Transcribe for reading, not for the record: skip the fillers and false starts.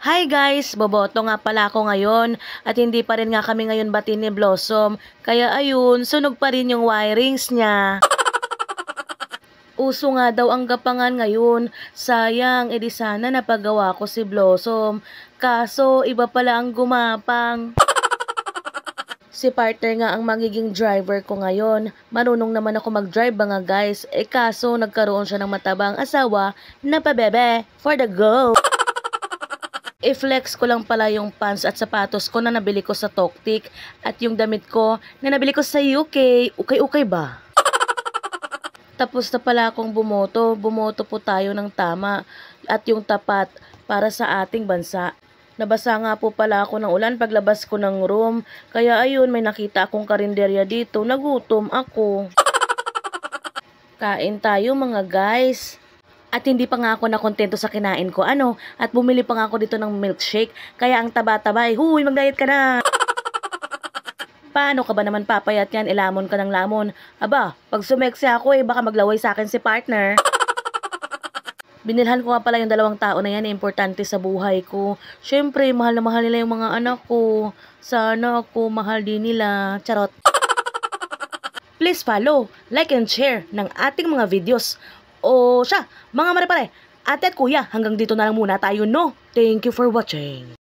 Hi guys! Boboto nga pala ako ngayon at hindi pa rin nga kami ngayon bati ni Blossom. Kaya ayun, sunog pa rin yung wirings niya. Uso nga daw ang gapangan ngayon. Sayang, edi sana napagawa ko si Blossom. Kaso, iba pala ang gumapang. Si partner nga ang magiging driver ko ngayon. Marunong naman ako mag-drive mga guys. Kaso nagkaroon siya ng matabang asawa na pabebe for the go. I-flex ko lang pala yung pants at sapatos ko na nabili ko sa Toktik at yung damit ko na nabili ko sa UK. Ukay-ukay ba? Tapos na pala akong bumoto. Bumoto po tayo ng tama at yung tapat para sa ating bansa. Nabasa nga po pala ako ng ulan paglabas ko ng room. Kaya ayun, may nakita akong karinderya dito. Nagutom ako. Kain tayo mga guys. At hindi pa nga ako nakontento sa kinain ko. At bumili pa nga ako dito ng milkshake. Kaya ang taba-taba huy, mag-diet ka na. Paano ka ba naman papayat yan? Lamon ka ng lamon. Aba, pag sumeksi ako baka maglaway sa akin si partner. Binilhan ko nga pala yung 2 tao na yan, importante sa buhay ko. Syempre, mahal na mahal nila yung mga anak ko. Sana ako mahal din nila. Charot. Please follow, like and share ng ating mga videos. O siya, mga marepare, ate at kuya, hanggang dito na lang muna tayo, no? Thank you for watching.